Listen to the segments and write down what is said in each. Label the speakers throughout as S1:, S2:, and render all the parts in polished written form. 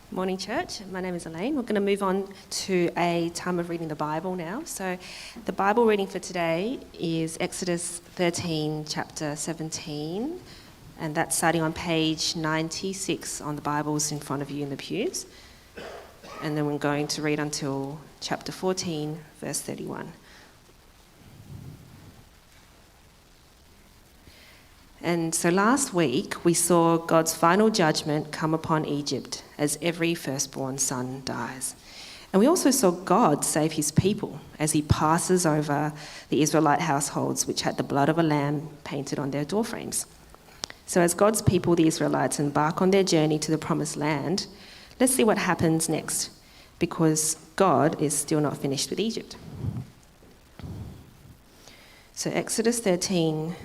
S1: Morning, church. My name is Elaine. We're going to move on to a time of reading the Bible now. So the Bible reading for today is Exodus 13, chapter 17, and that's starting on page 96 on the Bibles in front of you in the pews. And then we're going to read until chapter 14, verse 31. And so last week we saw God's final judgment come upon Egypt as every firstborn son dies. And we also saw God save his people as he passes over the Israelite households which had the blood of a lamb painted on their doorframes. So as God's people, the Israelites, embark on their journey to the promised land, let's see what happens next, because God is still not finished with Egypt. So Exodus 13,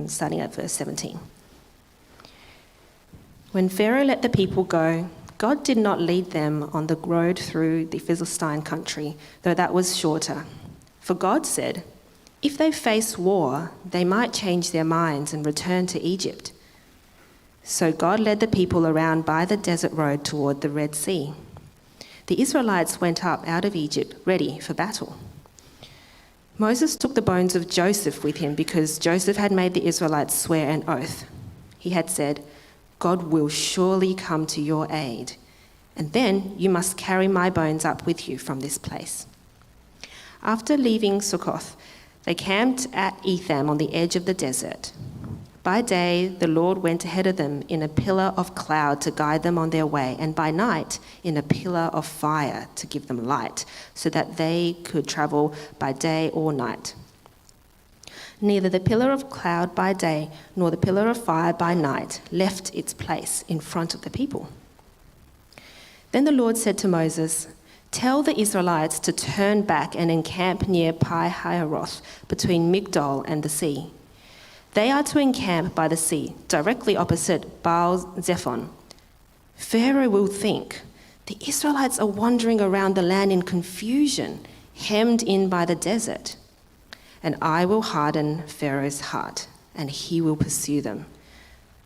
S1: starting at verse 17. When Pharaoh let the people go, God did not lead them on the road through the Philistine country, though that was shorter. For God said, if they face war, they might change their minds and return to Egypt. So God led the people around by the desert road toward the Red Sea. The Israelites went up out of Egypt ready for battle. Moses took the bones of Joseph with him because Joseph had made the Israelites swear an oath. He had said, God will surely come to your aid, and then you must carry my bones up with you from this place. After leaving Succoth, they camped at Etham on the edge of the desert. By day, the Lord went ahead of them in a pillar of cloud to guide them on their way, and by night, in a pillar of fire to give them light, so that they could travel by day or night. Neither the pillar of cloud by day nor the pillar of fire by night left its place in front of the people. Then the Lord said to Moses, tell the Israelites to turn back and encamp near Pi-hahiroth between Migdol and the sea. They are to encamp by the sea, directly opposite Baal-zephon. Pharaoh will think, the Israelites are wandering around the land in confusion, hemmed in by the desert. And I will harden Pharaoh's heart, and he will pursue them.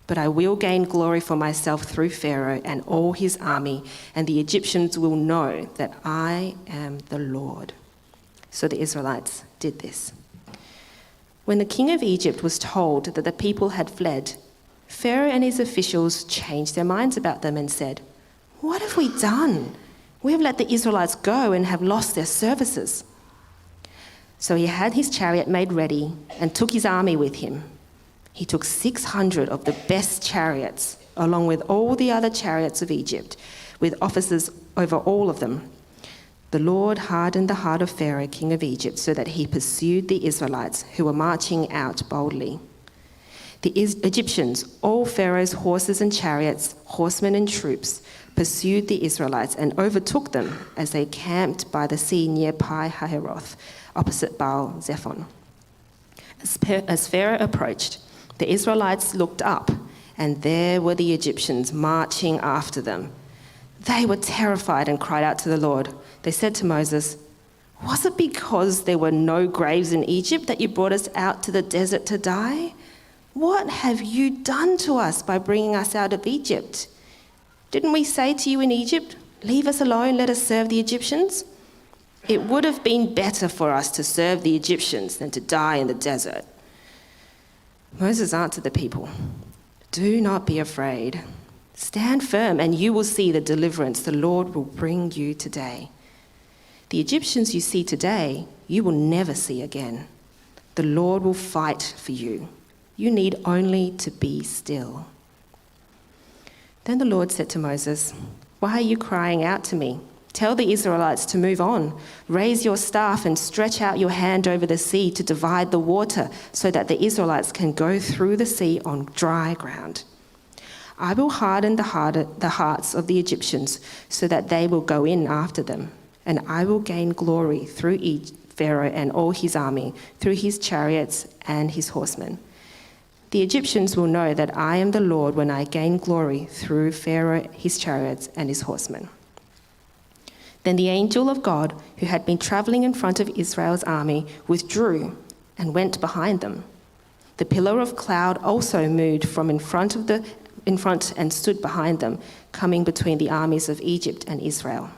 S1: But I will gain glory for myself through Pharaoh and all his army, and the Egyptians will know that I am the Lord. So the Israelites did this. When the king of Egypt was told that the people had fled, Pharaoh and his officials changed their minds about them and said, what have we done? We have let the Israelites go and have lost their services. So he had his chariot made ready and took his army with him. He took 600 of the best chariots, along with all the other chariots of Egypt, with officers over all of them. The Lord hardened the heart of Pharaoh, king of Egypt, so that he pursued the Israelites who were marching out boldly. The Egyptians, all Pharaoh's horses and chariots, horsemen and troops, pursued the Israelites and overtook them as they camped by the sea near Pi-hahiroth, opposite Baal-zephon. As Pharaoh approached, the Israelites looked up, and there were the Egyptians marching after them. They were terrified and cried out to the Lord. They said to Moses, was it because there were no graves in Egypt that you brought us out to the desert to die? What have you done to us by bringing us out of Egypt? Didn't we say to you in Egypt, leave us alone, let us serve the Egyptians? It would have been better for us to serve the Egyptians than to die in the desert. Moses answered the people, do not be afraid. Stand firm and you will see the deliverance the Lord will bring you today. The Egyptians you see today, you will never see again. The Lord will fight for you. You need only to be still. Then the Lord said to Moses, why are you crying out to me? Tell the Israelites to move on. Raise your staff and stretch out your hand over the sea to divide the water so that the Israelites can go through the sea on dry ground. I will harden the hearts of the Egyptians so that they will go in after them, and I will gain glory through Pharaoh and all his army, through his chariots and his horsemen. The Egyptians will know that I am the Lord when I gain glory through Pharaoh, his chariots, and his horsemen. Then the angel of God, who had been traveling in front of Israel's army, withdrew and went behind them. The pillar of cloud also moved from in front of the in front and stood behind them, coming between the armies of Egypt and Israel.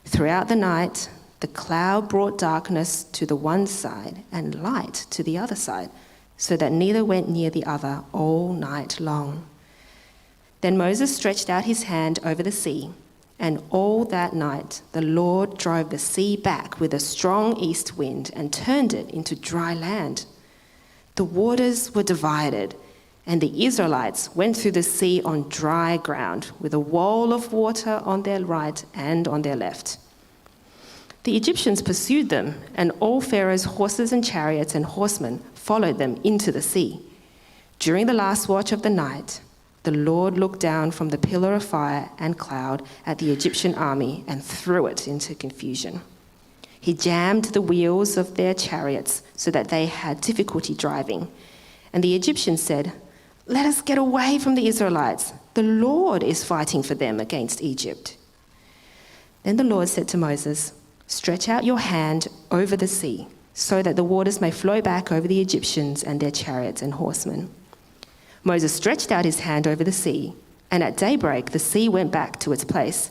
S1: Throughout the night, the cloud brought darkness to the one side and light to the other side, so that neither went near the other all night long. Then Moses stretched out his hand over the sea, and all that night the Lord drove the sea back with a strong east wind and turned it into dry land. The waters were divided, and the Israelites went through the sea on dry ground, with a wall of water on their right and on their left. The Egyptians pursued them, and all Pharaoh's horses and chariots and horsemen followed them into the sea. During the last watch of the night, the Lord looked down from the pillar of fire and cloud at the Egyptian army and threw it into confusion. He jammed the wheels of their chariots so that they had difficulty driving. And the Egyptians said, "Let us get away from the Israelites. The Lord is fighting for them against Egypt." Then the Lord said to Moses, "Stretch out your hand over the sea, so that the waters may flow back over the Egyptians and their chariots and horsemen." Moses stretched out his hand over the sea, and at daybreak the sea went back to its place.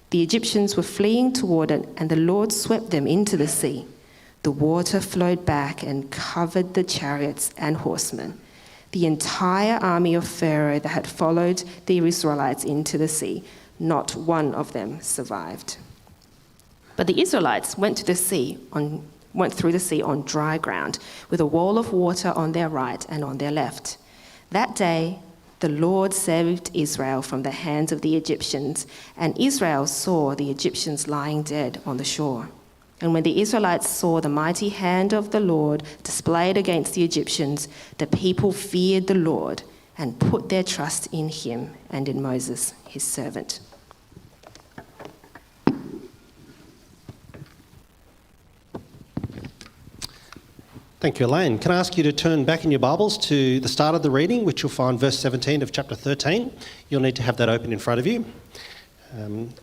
S1: The Egyptians were fleeing toward it, and the Lord swept them into the sea. The water flowed back and covered the chariots and horsemen. The entire army of Pharaoh that had followed the Israelites into the sea, not one of them survived. But the Israelites went through the sea on dry ground, with a wall of water on their right and on their left. That day, the Lord saved Israel from the hands of the Egyptians, and Israel saw the Egyptians lying dead on the shore. And when the Israelites saw the mighty hand of the Lord displayed against the Egyptians, the people feared the Lord and put their trust in him and in Moses, his servant.
S2: Thank you, Elaine. Can I ask you to turn back in your Bibles to the start of the reading, which you'll find verse 17 of chapter 13. You'll need to have that open in front of you.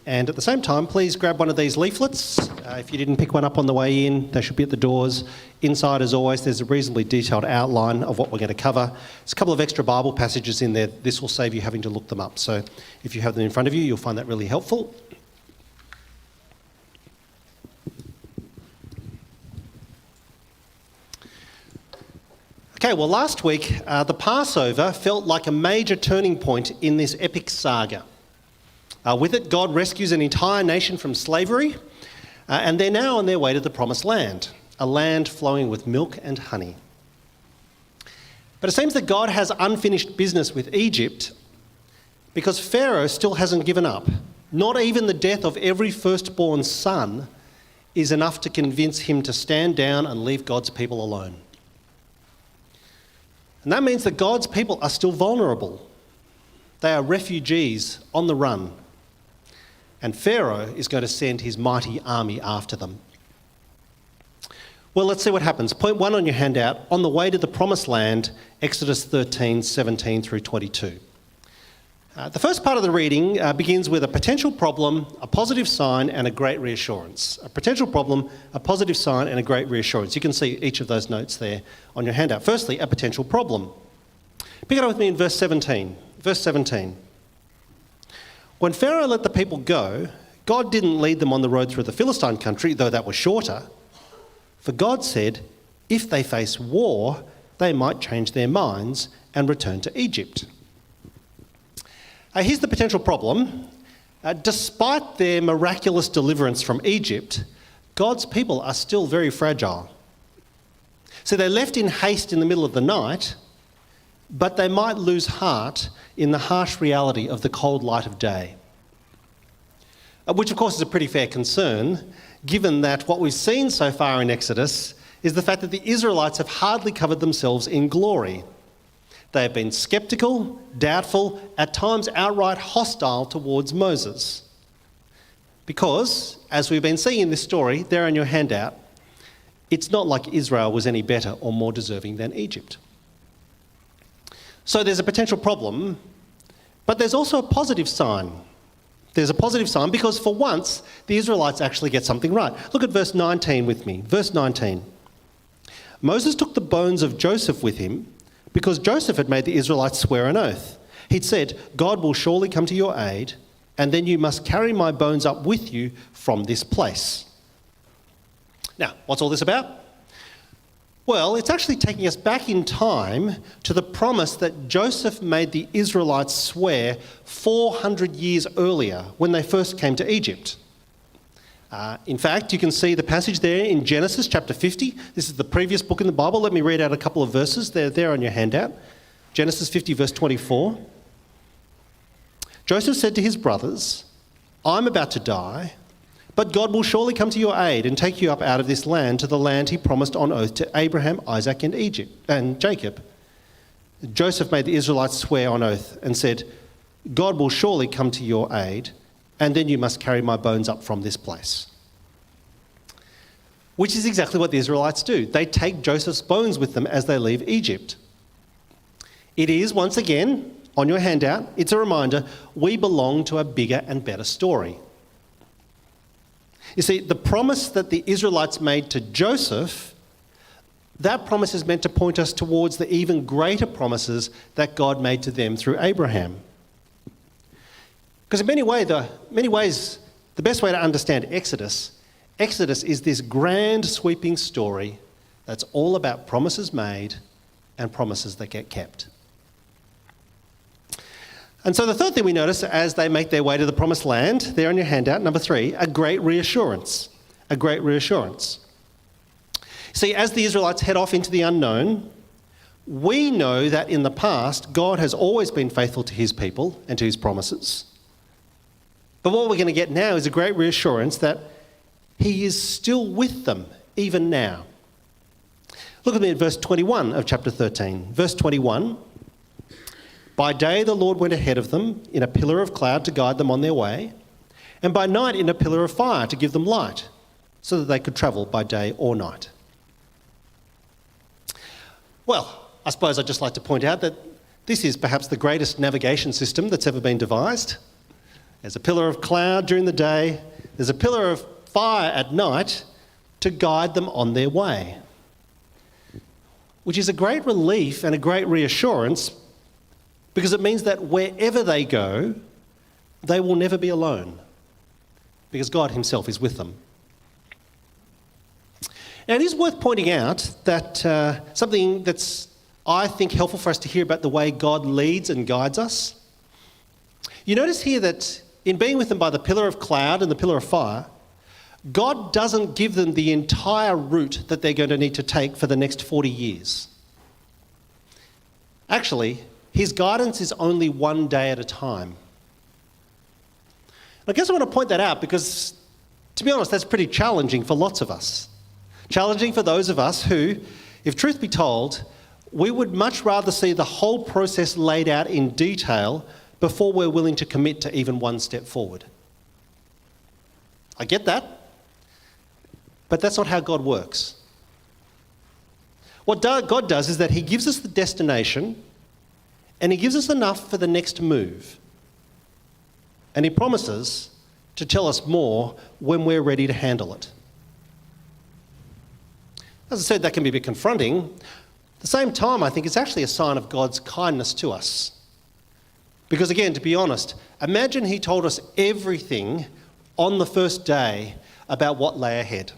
S2: And at the same time, please grab one of these leaflets. If you didn't pick one up on the way in, they should be at the doors. Inside, as always, there's a reasonably detailed outline of what we're going to cover. There's a couple of extra Bible passages in there. This will save you having to look them up. So if you have them in front of you, you'll find that really helpful. Okay, well, last week, the Passover felt like a major turning point in this epic saga. With it, God rescues an entire nation from slavery, and they're now on their way to the Promised Land, a land flowing with milk and honey. But it seems that God has unfinished business with Egypt because Pharaoh still hasn't given up. Not even the death of every firstborn son is enough to convince him to stand down and leave God's people alone. And that means that God's people are still vulnerable. They are refugees on the run. And Pharaoh is going to send his mighty army after them. Well, let's see what happens. Point 1 on your handout, on the way to the Promised Land, Exodus 13, 17 through 22. The first part of the reading begins with a potential problem, a positive sign, and a great reassurance. A potential problem, a positive sign, and a great reassurance. You can see each of those notes there on your handout. Firstly, a potential problem. Pick it up with me in verse 17. Verse 17. When Pharaoh let the people go, God didn't lead them on the road through the Philistine country, though that was shorter. For God said, if they face war, they might change their minds and return to Egypt. Here's the potential problem. Despite their miraculous deliverance from Egypt, God's people are still very fragile. So they're left in haste in the middle of the night, but they might lose heart in the harsh reality of the cold light of day. Which, of course, is a pretty fair concern, given that what we've seen so far in Exodus is the fact that the Israelites have hardly covered themselves in glory. They have been sceptical, doubtful, at times outright hostile towards Moses. Because, as we've been seeing in this story, there on your handout, it's not like Israel was any better or more deserving than Egypt. So there's a potential problem, but there's also a positive sign. There's a positive sign because for once, the Israelites actually get something right. Look at verse 19 with me. Verse 19. Moses took the bones of Joseph with him because Joseph had made the Israelites swear an oath. He'd said, God will surely come to your aid, and then you must carry my bones up with you from this place. Now, what's all this about? Well, it's actually taking us back in time to the promise that Joseph made the Israelites swear 400 years earlier when they first came to Egypt. In fact, you can see the passage there in Genesis chapter 50. This is the previous book in the Bible. Let me read out a couple of verses. They're there on your handout. Genesis 50, verse 24. Joseph said to his brothers, I'm about to die, but God will surely come to your aid and take you up out of this land to the land he promised on oath to Abraham, Isaac, and Jacob. Joseph made the Israelites swear on oath and said, God will surely come to your aid, and then you must carry my bones up from this place. Which is exactly what the Israelites do. They take Joseph's bones with them as they leave Egypt. It is, once again, on your handout, it's a reminder, we belong to a bigger and better story. You see, the promise that the Israelites made to Joseph, that promise is meant to point us towards the even greater promises that God made to them through Abraham. Because in many ways, the best way to understand Exodus is this grand sweeping story that's all about promises made and promises that get kept. And so the third thing we notice as they make their way to the promised land, there on your handout, number 3, a great reassurance. A great reassurance. See, as the Israelites head off into the unknown, we know that in the past, God has always been faithful to his people and to his promises. But what we're going to get now is a great reassurance that he is still with them, even now. Look at me at verse 21 of chapter 13. Verse 21. By day the Lord went ahead of them in a pillar of cloud to guide them on their way, and by night in a pillar of fire to give them light, so that they could travel by day or night. Well, I suppose I'd just like to point out that this is perhaps the greatest navigation system that's ever been devised. There's a pillar of cloud during the day, there's a pillar of fire at night to guide them on their way. Which is a great relief and a great reassurance, because it means that wherever they go, they will never be alone, because God himself is with them. Now, it is worth pointing out that something that's, I think, helpful for us to hear about the way God leads and guides us. You notice here that in being with them by the pillar of cloud and the pillar of fire, God doesn't give them the entire route that they're going to need to take for the next 40 years. Actually, his guidance is only one day at a time. I guess I want to point that out because, to be honest, that's pretty challenging for lots of us. Challenging for those of us who, if truth be told, we would much rather see the whole process laid out in detail before we're willing to commit to even one step forward. I get that, but that's not how God works. What God does is that he gives us the destination and he gives us enough for the next move. And he promises to tell us more when we're ready to handle it. As I said, that can be a bit confronting. At the same time, I think it's actually a sign of God's kindness to us. Because again, to be honest, imagine he told us everything on the first day about what lay ahead.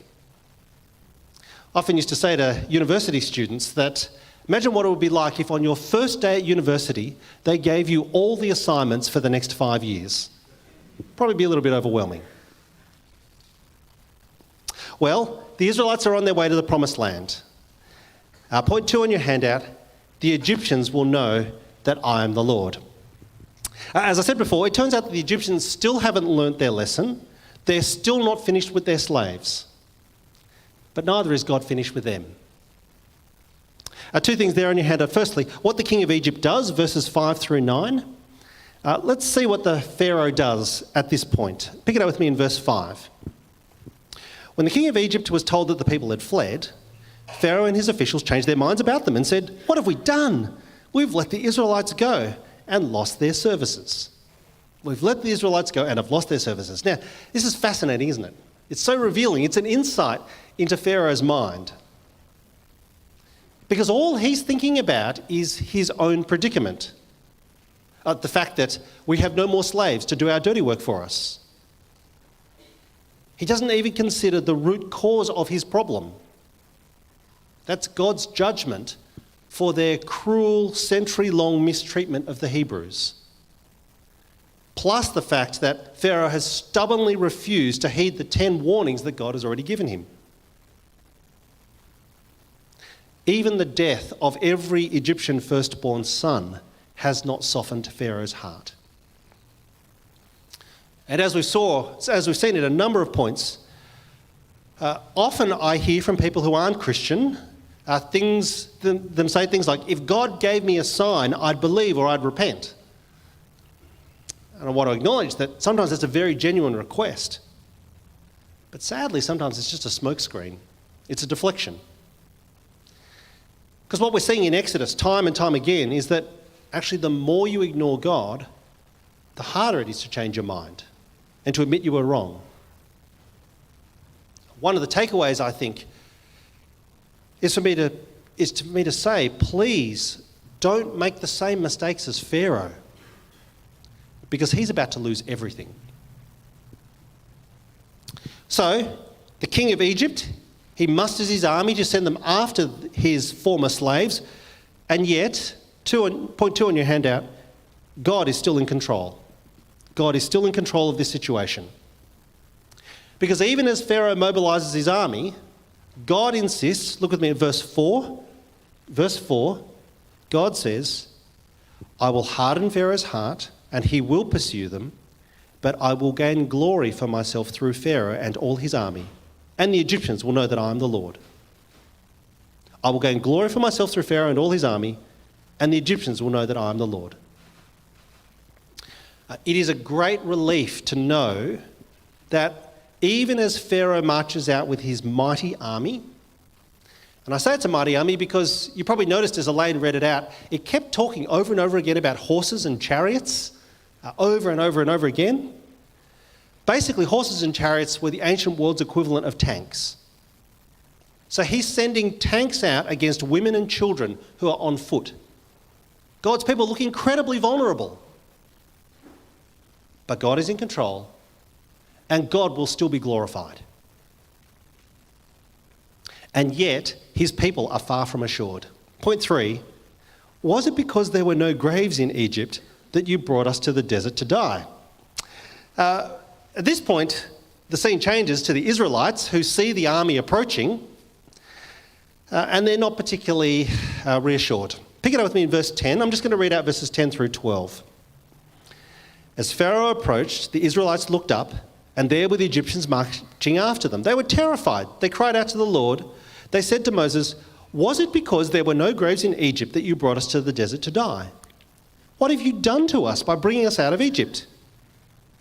S2: I often used to say to university students that imagine what it would be like if on your first day at university, they gave you all the assignments for the next 5 years. Probably be a little bit overwhelming. Well, the Israelites are on their way to the promised land. Point 2 on your handout, the Egyptians will know that I am the Lord. As I said before, it turns out that the Egyptians still haven't learnt their lesson. They're still not finished with their slaves. But neither is God finished with them. Two things there on your handout. Firstly, what the king of Egypt does, verses 5 through 9. Let's see what the Pharaoh does at this point. Pick it up with me in verse 5. When the king of Egypt was told that the people had fled, Pharaoh and his officials changed their minds about them and said, "What have we done? We've let the Israelites go and lost their services." We've let the Israelites go and have lost their services. Now, this is fascinating, isn't it? It's so revealing. It's an insight into Pharaoh's mind. Because all he's thinking about is his own predicament. the fact that we have no more slaves to do our dirty work for us. He doesn't even consider the root cause of his problem. That's God's judgment for their cruel, century-long mistreatment of the Hebrews. Plus the fact that Pharaoh has stubbornly refused to heed the 10 warnings that God has already given him. Even the death of every Egyptian firstborn son has not softened Pharaoh's heart. And as we've seen at a number of points, often I hear from people who aren't Christian them say things like, if God gave me a sign, I'd believe or I'd repent. And I want to acknowledge that sometimes that's a very genuine request. But sadly, sometimes it's just a smokescreen. It's a deflection. Because what we're seeing in Exodus time and time again is that actually the more you ignore God, the harder it is to change your mind and to admit you were wrong. One of the takeaways, I think, is for me to say, please don't make the same mistakes as Pharaoh, because he's about to lose everything. So, the king of Egypt, he musters his army to send them after his former slaves, and yet, point 2 on your handout, God is still in control. God is still in control of this situation. Because even as Pharaoh mobilises his army, God insists, look with me at verse 4. Verse 4, God says, I will harden Pharaoh's heart, and he will pursue them, but I will gain glory for myself through Pharaoh and all his army, and the Egyptians will know that I am the Lord. I will gain glory for myself through Pharaoh and all his army, and the Egyptians will know that I am the Lord. It is a great relief to know that even as Pharaoh marches out with his mighty army, and I say it's a mighty army because you probably noticed as Elaine read it out, it kept talking over and over again about horses and chariots, over and over and over again. Basically, horses and chariots were the ancient world's equivalent of tanks. So he's sending tanks out against women and children who are on foot. God's people look incredibly vulnerable. But God is in control, and God will still be glorified. And yet, his people are far from assured. Point 3, was it because there were no graves in Egypt that you brought us to the desert to die? At this point, the scene changes to the Israelites who see the army approaching, and they're not particularly reassured. Pick it up with me in verse 10. I'm just going to read out verses 10 through 12. As Pharaoh approached, the Israelites looked up, and there were the Egyptians marching after them. They were terrified. They cried out to the Lord. They said to Moses, was it because there were no graves in Egypt that you brought us to the desert to die? What have you done to us by bringing us out of Egypt?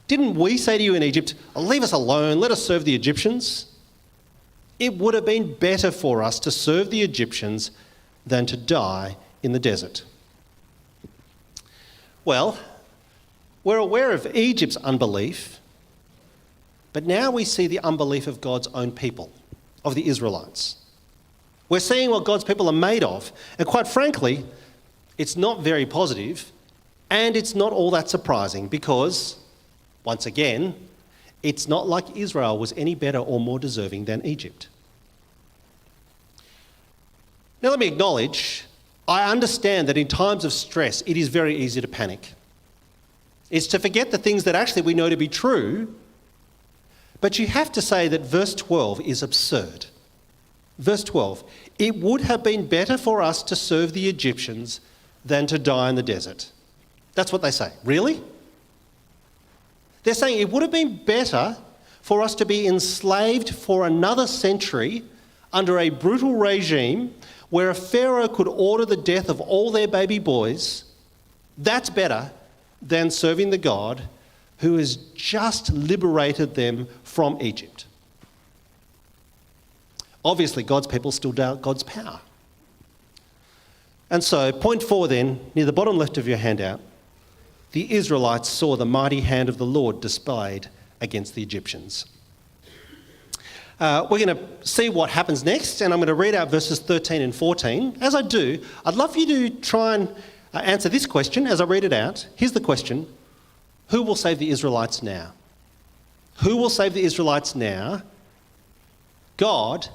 S2: Didn't we say to you in Egypt, leave us alone, let us serve the Egyptians? It would have been better for us to serve the Egyptians than to die in the desert. Well, we're aware of Egypt's unbelief, but now we see the unbelief of God's own people, of the Israelites. We're seeing what God's people are made of, and quite frankly, it's not very positive, and it's not all that surprising because, once again, it's not like Israel was any better or more deserving than Egypt. Now let me acknowledge, I understand that in times of stress, it is very easy to panic. It's to forget the things that actually we know to be true, but you have to say that verse 12 is absurd. Verse 12, it would have been better for us to serve the Egyptians than to die in the desert. That's what they say. Really? They're saying it would have been better for us to be enslaved for another century under a brutal regime where a pharaoh could order the death of all their baby boys. That's better than serving the God who has just liberated them from Egypt. Obviously, God's people still doubt God's power. And so, point 4 then, near the bottom left of your handout, the Israelites saw the mighty hand of the Lord displayed against the Egyptians. We're going to see what happens next, and I'm going to read out verses 13 and 14. As I do, I'd love you to try and answer this question as I read it out. Here's the question. Who will save the Israelites now? Who will save the Israelites now? God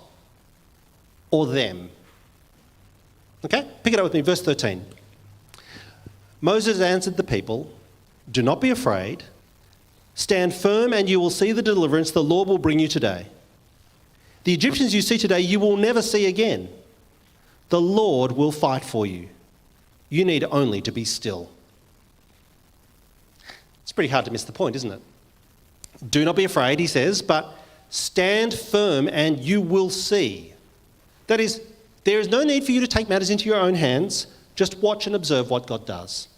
S2: or them? Okay, pick it up with me, verse 13. Moses answered the people, "Do not be afraid. Stand firm and you will see the deliverance the Lord will bring you today. The Egyptians you see today you will never see again. The Lord will fight for you. You need only to be still." It's pretty hard to miss the point, isn't it? Do not be afraid, he says, but stand firm and you will see. That is, there is no need for you to take matters into your own hands. Just watch and observe what God does.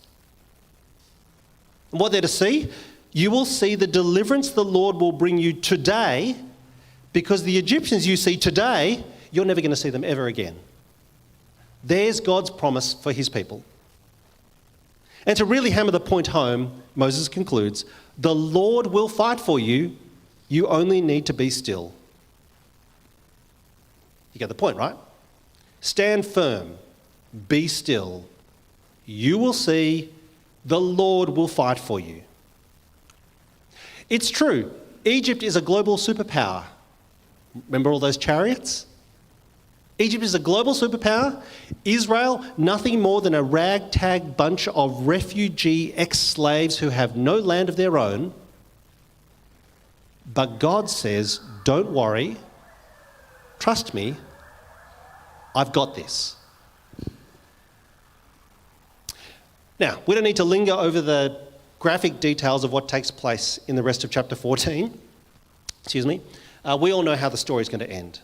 S2: And what they're to see? You will see the deliverance the Lord will bring you today, because the Egyptians you see today, you're never going to see them ever again. There's God's promise for his people. And to really hammer the point home, Moses concludes, the Lord will fight for you. You only need to be still. You get the point, right? Stand firm. Be still. You will see the Lord will fight for you. It's true. Egypt is a global superpower. Remember all those chariots? Egypt is a global superpower. Israel, nothing more than a ragtag bunch of refugee ex-slaves who have no land of their own. But God says, don't worry. Trust me. I've got this. Now, we don't need to linger over the graphic details of what takes place in the rest of chapter 14. We all know how the story is going to end.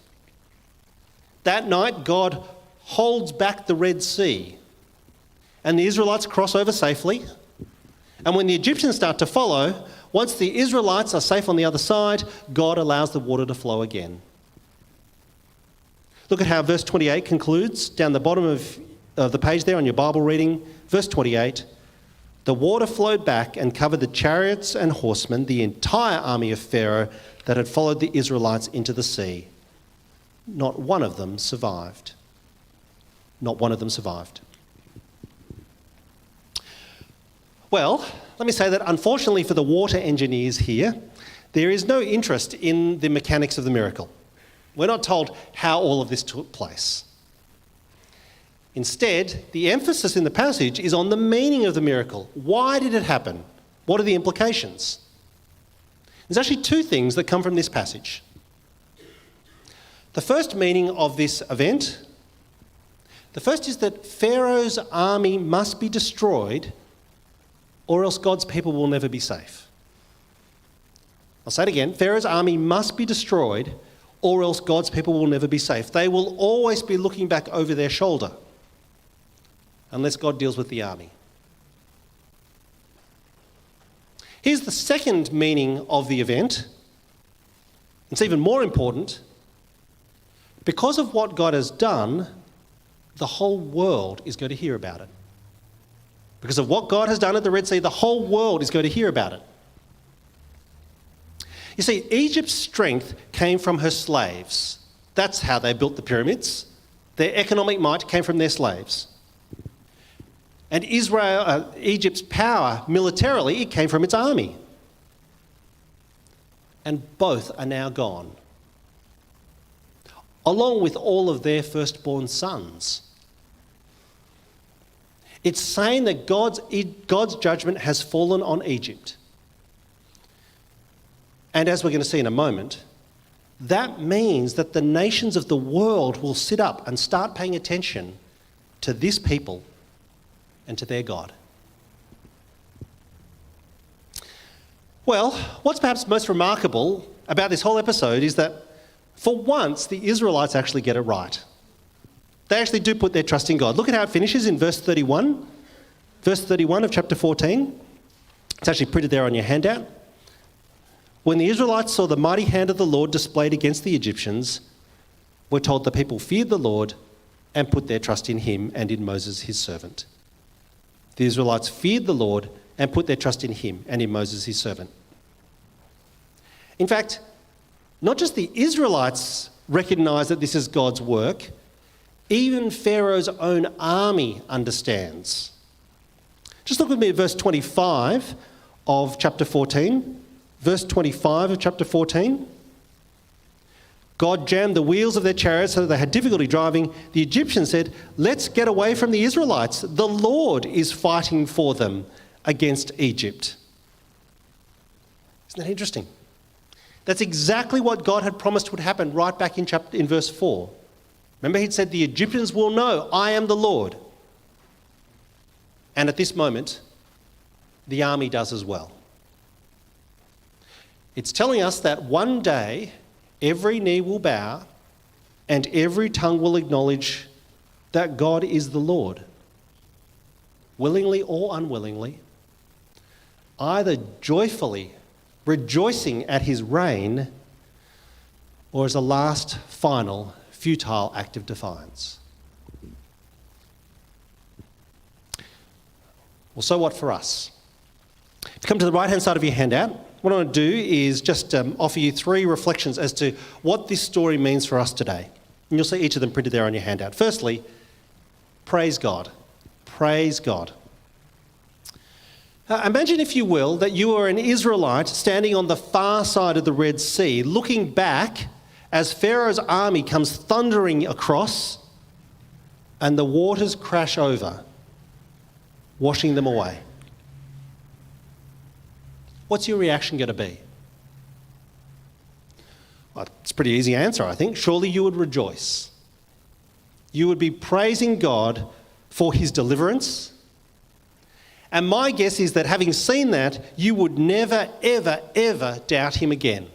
S2: That night, God holds back the Red Sea, and the Israelites cross over safely. And when the Egyptians start to follow, once the Israelites are safe on the other side, God allows the water to flow again. Look at how verse 28 concludes, down the bottom of the page there on your Bible reading. Verse 28, the water flowed back and covered the chariots and horsemen, the entire army of Pharaoh that had followed the Israelites into the sea. Not one of them survived. Not one of them survived. Well, let me say that unfortunately for the water engineers here, there is no interest in the mechanics of the miracle. We're not told how all of this took place. Instead, the emphasis in the passage is on the meaning of the miracle. Why did it happen? What are the implications? There's actually two things that come from this passage. The first meaning of this event, the first is that Pharaoh's army must be destroyed or else God's people will never be safe. I'll say it again. Pharaoh's army must be destroyed or else God's people will never be safe. They will always be looking back over their shoulder unless God deals with the army. Here's the second meaning of the event. It's even more important. Because of what God has done, the whole world is going to hear about it. Because of what God has done at the Red Sea, the whole world is going to hear about it. You see, Egypt's strength came from her slaves. That's how they built the pyramids. Their economic might came from their slaves. And Egypt's power militarily, it came from its army. And both are now gone, along with all of their firstborn sons. It's saying that God's judgment has fallen on Egypt. And as we're going to see in a moment, that means that the nations of the world will sit up and start paying attention to this people and to their God. Well, what's perhaps most remarkable about this whole episode is that for once, the Israelites actually get it right. They actually do put their trust in God. Look at how it finishes in verse 31. Verse 31 of chapter 14. It's actually printed there on your handout. When the Israelites saw the mighty hand of the Lord displayed against the Egyptians, we're told the people feared the Lord and put their trust in him and in Moses, his servant. The Israelites feared the Lord and put their trust in him and in Moses, his servant. In fact, not just the Israelites recognise that this is God's work, even Pharaoh's own army understands Just look with me at verse 25 of chapter 14. Verse 25 of chapter 14. God jammed the wheels of their chariots so that they had difficulty driving. The Egyptians said, "Let's get away from the Israelites. The Lord is fighting for them against Egypt." Isn't that interesting? That's exactly what God had promised would happen right back in verse 4. Remember, he'd said, "The Egyptians will know I am the Lord." And at this moment, the army does as well. It's telling us that one day every knee will bow and every tongue will acknowledge that God is the Lord, willingly or unwillingly, either joyfully rejoicing at his reign or as a last, final, futile act of defiance. Well, so what for us? If you come to the right-hand side of your handout, what I want to do is just offer you 3 reflections as to what this story means for us today. And you'll see each of them printed there on your handout. Firstly, praise God. Praise God. Imagine, if you will, that you are an Israelite standing on the far side of the Red Sea, looking back as Pharaoh's army comes thundering across and the waters crash over, washing them away. What's your reaction going to be? Well, it's a pretty easy answer, I think. Surely you would rejoice. You would be praising God for his deliverance. And my guess is that having seen that, you would never, ever, ever doubt him again.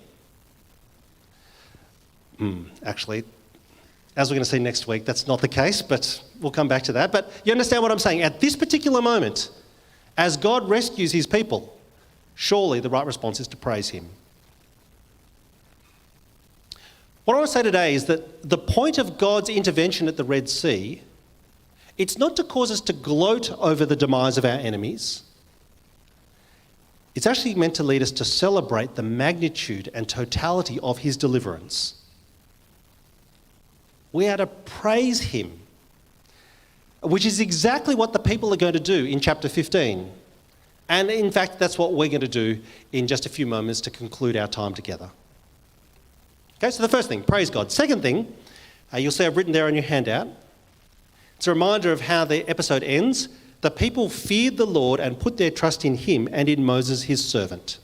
S2: Actually, as we're going to see next week, that's not the case, but we'll come back to that. But you understand what I'm saying? At this particular moment, as God rescues his people, surely the right response is to praise him. What I want to say today is that the point of God's intervention at the Red Sea, it's not to cause us to gloat over the demise of our enemies. It's actually meant to lead us to celebrate the magnitude and totality of his deliverance. We are to praise him, which is exactly what the people are going to do in chapter 15. And in fact, that's what we're going to do in just a few moments to conclude our time together. Okay, so the first thing, praise God. Second thing, you'll see I've written there on your handout. It's a reminder of how the episode ends. The people feared the Lord and put their trust in him and in Moses, his servant.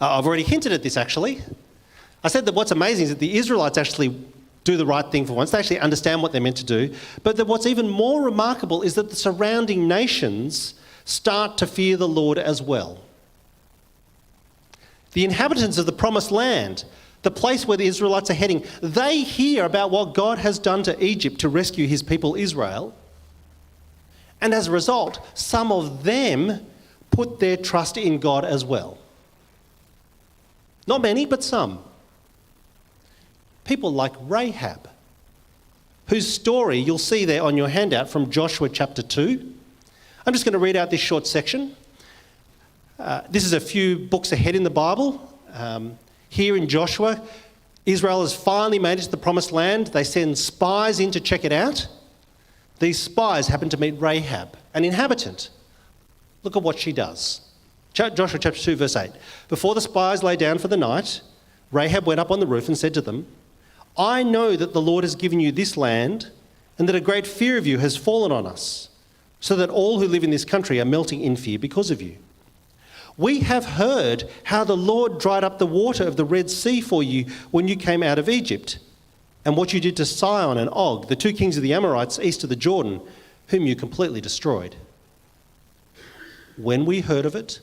S2: I've already hinted at this, actually. I said that what's amazing is that the Israelites actually do the right thing for once. They actually understand what they're meant to do. But that what's even more remarkable is that the surrounding nations start to fear the Lord as well. The inhabitants of the promised land, the place where the Israelites are heading, they hear about what God has done to Egypt to rescue his people Israel. And as a result, some of them put their trust in God as well. Not many, but some. People like Rahab, whose story you'll see there on your handout from Joshua chapter 2. I'm just going to read out this short section. This is a few books ahead in the Bible. Here in Joshua, Israel has finally made it to the promised land. They send spies in to check it out. These spies happen to meet Rahab, an inhabitant. Look at what she does. Joshua chapter 2, verse 8. Before the spies lay down for the night, Rahab went up on the roof and said to them, "I know that the Lord has given you this land and that a great fear of you has fallen on us, so that all who live in this country are melting in fear because of you. We have heard how the Lord dried up the water of the Red Sea for you when you came out of Egypt, and what you did to Sihon and Og, the 2 kings of the Amorites east of the Jordan, whom you completely destroyed. When we heard of it,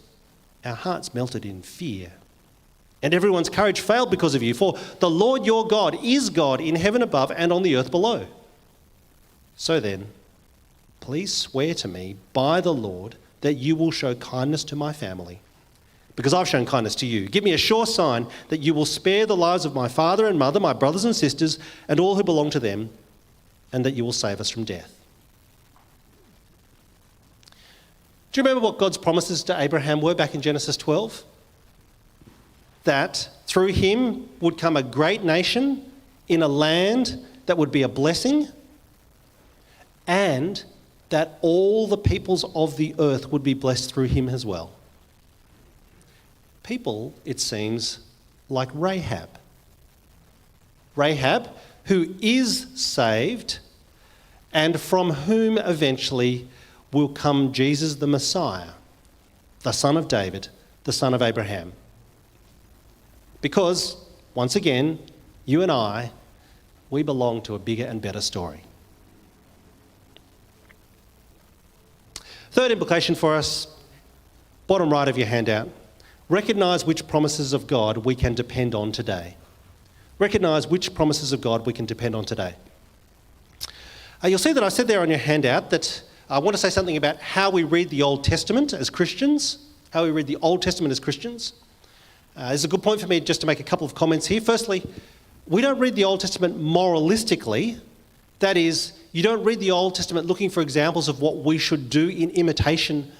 S2: our hearts melted in fear, and everyone's courage failed because of you, for the Lord your God is God in heaven above and on the earth below. So then, please swear to me by the Lord that you will show kindness to my family, because I've shown kindness to you. Give me a sure sign that you will spare the lives of my father and mother, my brothers and sisters, and all who belong to them, and that you will save us from death." Do you remember what God's promises to Abraham were back in Genesis 12? That through him would come a great nation in a land that would be a blessing, and that all the peoples of the earth would be blessed through him as well. People, it seems, like Rahab. Rahab, who is saved and from whom eventually will come Jesus the Messiah, the son of David, the son of Abraham. Because, once again, you and I, we belong to a bigger and better story. Third implication for us, bottom right of your handout, recognise which promises of God we can depend on today. Recognise which promises of God we can depend on today. You'll see that I said there on your handout that I want to say something about how we read the Old Testament as Christians. How we read the Old Testament as Christians. It's a good point for me just to make a couple of comments here. Firstly, we don't read the Old Testament moralistically. That is, you don't read the Old Testament looking for examples of what we should do in imitation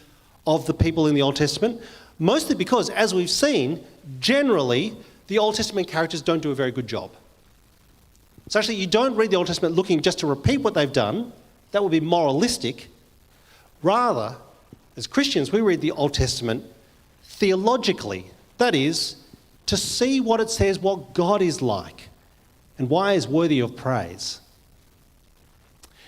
S2: of the people in the Old Testament. Mostly because, as we've seen, generally, the Old Testament characters don't do a very good job. So actually, you don't read the Old Testament looking just to repeat what they've done. That would be moralistic. Rather, as Christians, we read the Old Testament theologically. That is, to see what it says, what God is like, and why He is worthy of praise.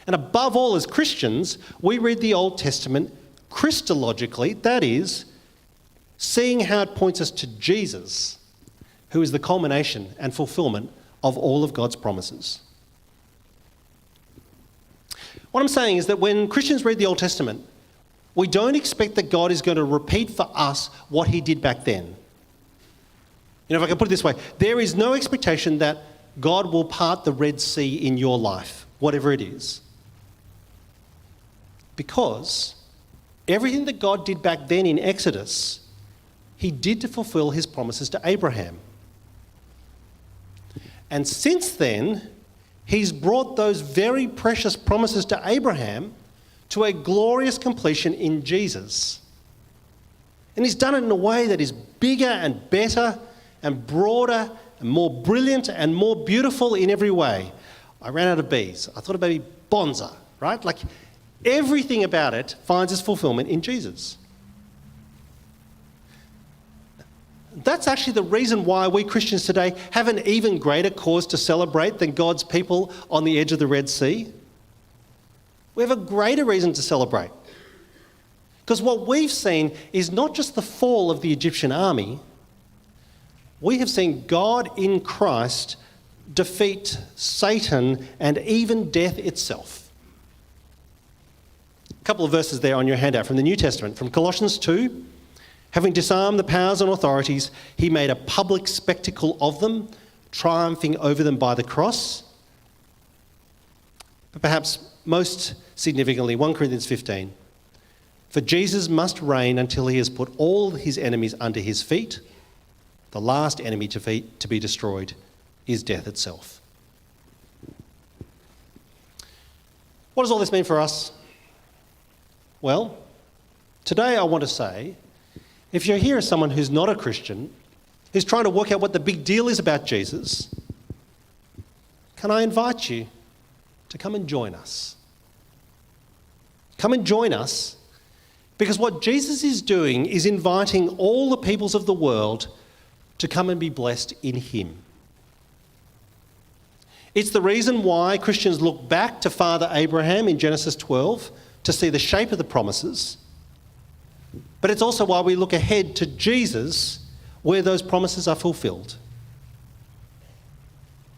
S2: And above all, as Christians, we read the Old Testament Christologically. That is, seeing how it points us to Jesus, who is the culmination and fulfillment of all of God's promises. What I'm saying is that when Christians read the Old Testament, we don't expect that God is going to repeat for us what He did back then. You know, if I can put it this way, there is no expectation that God will part the Red Sea in your life, whatever it is. Because everything that God did back then in Exodus, He did to fulfill His promises to Abraham. And since then, He's brought those very precious promises to Abraham to a glorious completion in Jesus. And He's done it in a way that is bigger and better and broader and more brilliant and more beautiful in every way. I ran out of B's. I thought about bonza, right? Like everything about it finds its fulfillment in Jesus. That's actually the reason why we Christians today have an even greater cause to celebrate than God's people on the edge of the Red Sea. We have a greater reason to celebrate. Because what we've seen is not just the fall of the Egyptian army, we have seen God in Christ defeat Satan and even death itself. A couple of verses there on your handout from the New Testament, from Colossians 2. Having disarmed the powers and authorities, He made a public spectacle of them, triumphing over them by the cross. But perhaps most significantly, 1 Corinthians 15. For Jesus must reign until He has put all His enemies under His feet. The last enemy to be destroyed is death itself. What does all this mean for us? Well, today I want to say, if you're here as someone who's not a Christian, who's trying to work out what the big deal is about Jesus, can I invite you to come and join us? Come and join us, because what Jesus is doing is inviting all the peoples of the world to come and be blessed in Him. It's the reason why Christians look back to Father Abraham in Genesis 12 to see the shape of the promises. But it's also why we look ahead to Jesus, where those promises are fulfilled.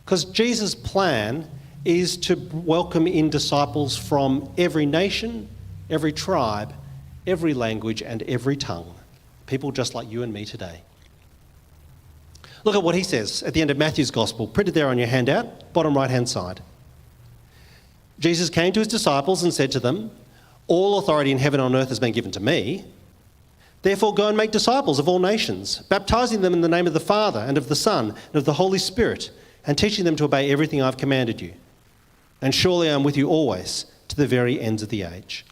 S2: Because Jesus' plan is to welcome in disciples from every nation, every tribe, every language, and every tongue. People just like you and me today. Look at what He says at the end of Matthew's Gospel, printed there on your handout, bottom right-hand side. Jesus came to His disciples and said to them, "All authority in heaven and on earth has been given to me. Therefore go and make disciples of all nations, baptizing them in the name of the Father and of the Son and of the Holy Spirit, and teaching them to obey everything I've commanded you. And surely I am with you always, to the very ends of the age."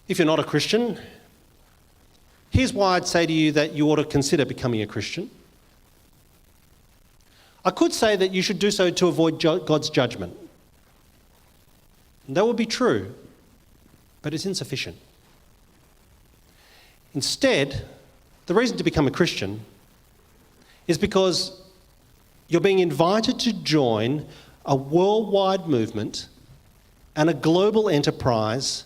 S2: If you're not a Christian, here's why I'd say to you that you ought to consider becoming a Christian. I could say that you should do so to avoid God's judgment. And that would be true, but it's insufficient. Instead, the reason to become a Christian is because you're being invited to join a worldwide movement and a global enterprise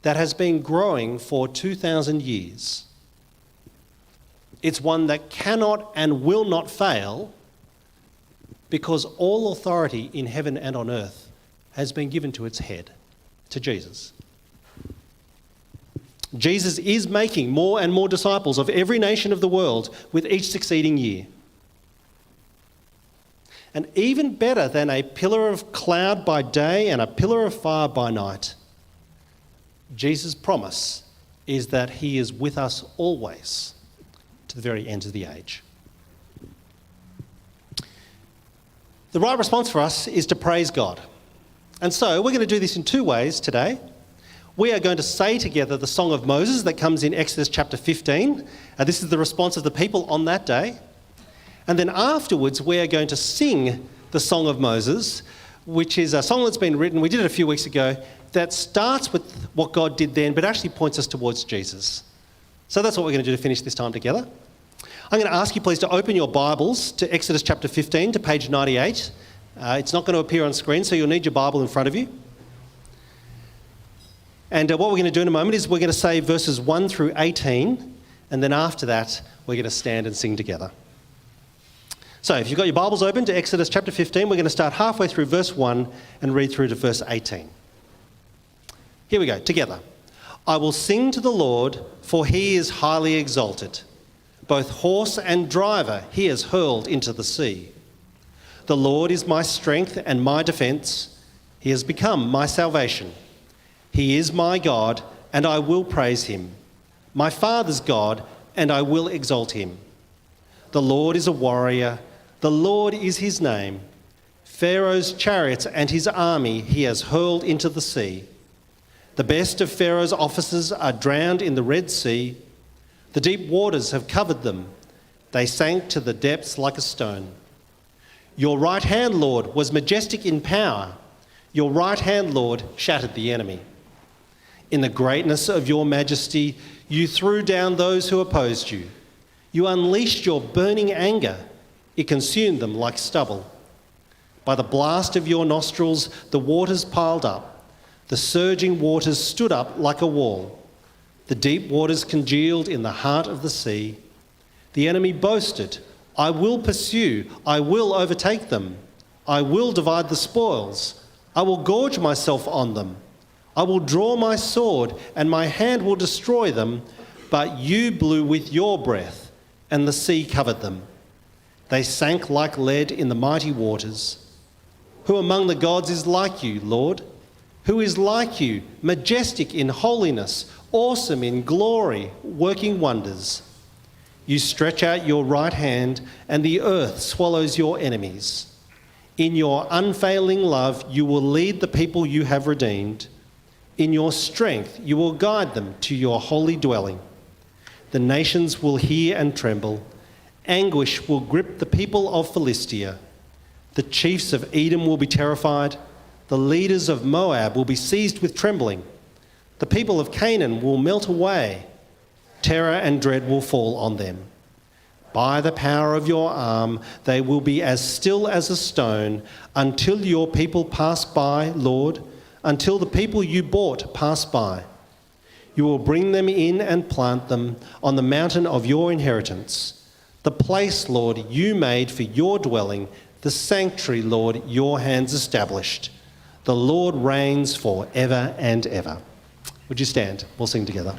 S2: that has been growing for 2,000 years. It's one that cannot and will not fail because all authority in heaven and on earth has been given to its head, to Jesus. Jesus is making more and more disciples of every nation of the world with each succeeding year. And even better than a pillar of cloud by day and a pillar of fire by night, Jesus' promise is that he is with us always to the very end of the age. The right response for us is to praise God. And so we're going to do this in two ways today. We are going to say together the Song of Moses that comes in Exodus chapter 15. This is the response of the people on that day. And then afterwards, we are going to sing the Song of Moses, which is a song that's been written, we did it a few weeks ago, that starts with what God did then, but actually points us towards Jesus. So that's what we're going to do to finish this time together. I'm going to ask you please to open your Bibles to Exodus chapter 15 to page 98. It's not going to appear on screen, so you'll need your Bible in front of you. And what we're going to do in a moment is we're going to say verses 1 through 18, and then after that, we're going to stand and sing together. So if you've got your Bibles open to Exodus chapter 15, we're going to start halfway through verse 1 and read through to verse 18. Here we go, together. I will sing to the Lord, for he is highly exalted. Both horse and driver he has hurled into the sea. The Lord is my strength and my defence. He has become my salvation. He is my God, and I will praise him. My Father's God, and I will exalt him. The Lord is a warrior. The Lord is his name. Pharaoh's chariots and his army he has hurled into the sea. The best of Pharaoh's officers are drowned in the Red Sea. The deep waters have covered them. They sank to the depths like a stone. Your right hand, Lord, was majestic in power. Your right hand, Lord, shattered the enemy. In the greatness of your majesty, you threw down those who opposed you. You unleashed your burning anger. It consumed them like stubble. By the blast of your nostrils, the waters piled up. The surging waters stood up like a wall. The deep waters congealed in the heart of the sea. The enemy boasted, I will pursue, I will overtake them. I will divide the spoils. I will gorge myself on them. I will draw my sword, and my hand will destroy them. But you blew with your breath, and the sea covered them. They sank like lead in the mighty waters. Who among the gods is like you, Lord? Who is like you, majestic in holiness, awesome in glory, working wonders? You stretch out your right hand, and the earth swallows your enemies. In your unfailing love, you will lead the people you have redeemed. In your strength, you will guide them to your holy dwelling. The nations will hear and tremble. Anguish will grip the people of Philistia. The chiefs of Edom will be terrified. The leaders of Moab will be seized with trembling. The people of Canaan will melt away. Terror and dread will fall on them. By the power of your arm, they will be as still as a stone until your people pass by, Lord, until the people you bought pass by. You will bring them in and plant them on the mountain of your inheritance, the place, Lord, you made for your dwelling, the sanctuary, Lord, your hands established. The Lord reigns forever and ever. Would you stand? We'll sing together.